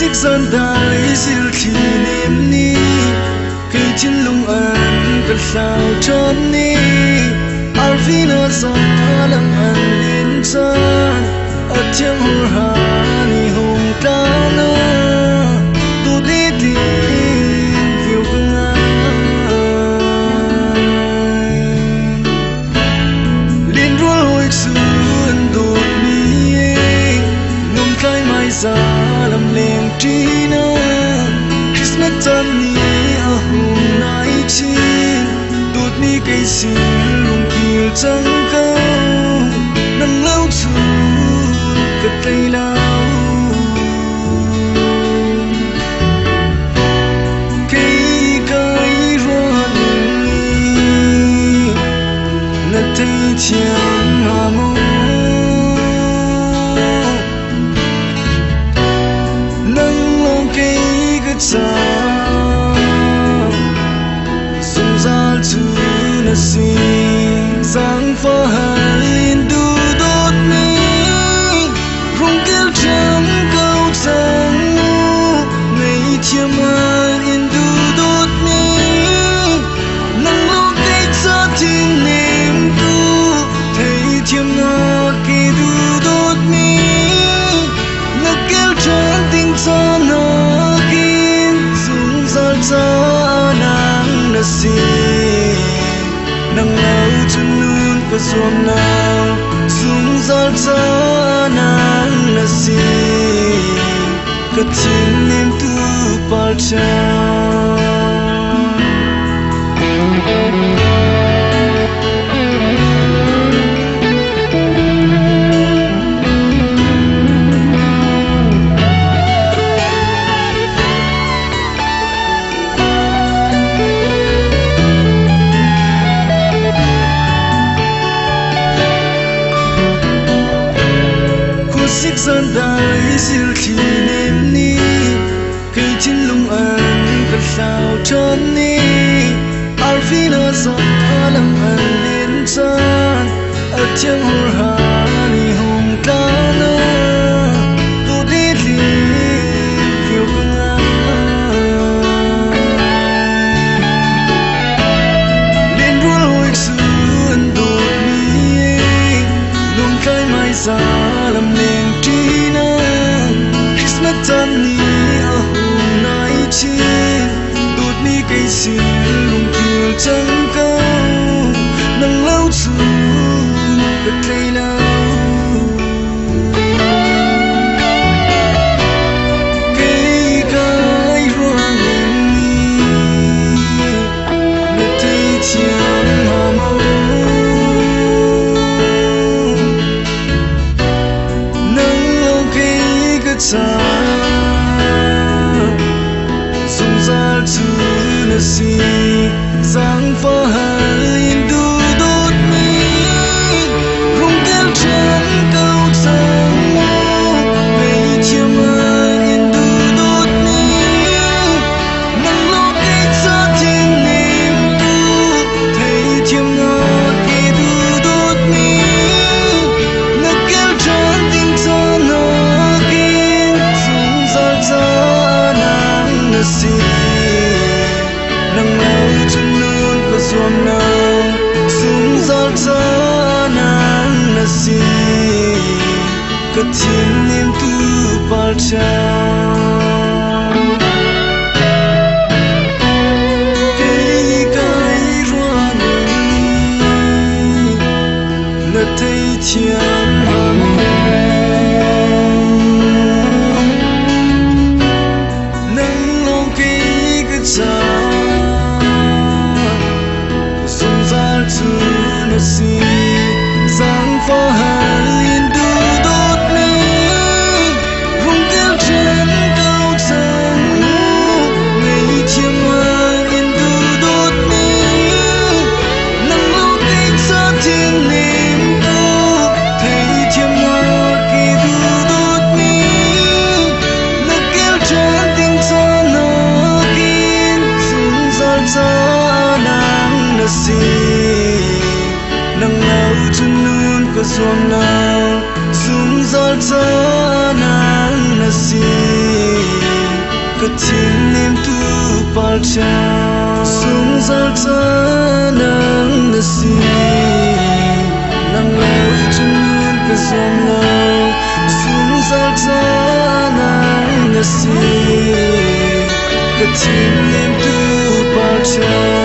xích gian đại diệu thì niềm ni khi trên lung an cất sao tròn ni alvina za lang an in chan athiam hur ha ni hùng ta na tu đi đi phiêu ngai liên ruột hồi xuân đột mi nung khai mai za làm lên tri na Christmas tan ni a hùng nai chi đột mi cây xin lung kiều trăng cao nắng lâu chu cất tay lao cây cây ruộng na thấy chiang hà mô nắng lâu cây cất xa sung ra chu na xin sáng phá hai du đốt mi rung kêu trắng câu trắng ngày chiêm mai in du đốt mi nắng lâu cây cha thiên niềm tu thấy chiêm ngọt kỳ du đốt mi nắng kêu trắng tình cha nó kín sung ra cha nắng na xin nắng lâu chân luôn có xuông nào sung ra cha nắng na xin cất trên niềm tu par cha xích gian đại diệu thì niềm ni khi trên lung an cất sao tròn ni alvina za lang an in chan athiam hur ha ni hùng ta na tu đi đi phiêu ngai liên ruột hồi xuân đột mi nung khai mai za làm nên tri na Christmas tan ni a hùng nai chi đột mi cây xin lung kiều trăng cao nắng lâu chu cất tay lao cây cái ruộng na thấy chiang hà mô xa sung ra chu na xin sáng phá hai du đốt mi rung kêu trắng câu trắng ngày chiêm mai in du đốt mi nắng lâu cây cha thiên niềm tu thấy chiêm ngọt kỳ du đốt mi nắng kêu trắng tình cha nó nắng lâu chân luôn có xuông nào sung ra cha nắng na xin cất trên niềm tu par cha cây cái ruộng na thấy chiang hà mô sung ra chu na xin sáng phá hai du đốt mi rung kêu trắng câu trắng ngày chiêm mai in du đốt mi nắng lâu cây cha thiên niềm tu thấy chiêm ngọt kỳ du đốt mi nắng kêu trắng tình cha nó kín sung ra cha nắng na xin nắng lâu chân luôn có xuông nào sung ra cha nắng na xin Cất tin niềm tu bao cha sung zal cha nang na si nang lâu chân luôn cả dòng lâu sung zal cha nang na si Cất tin niềm tu bao cha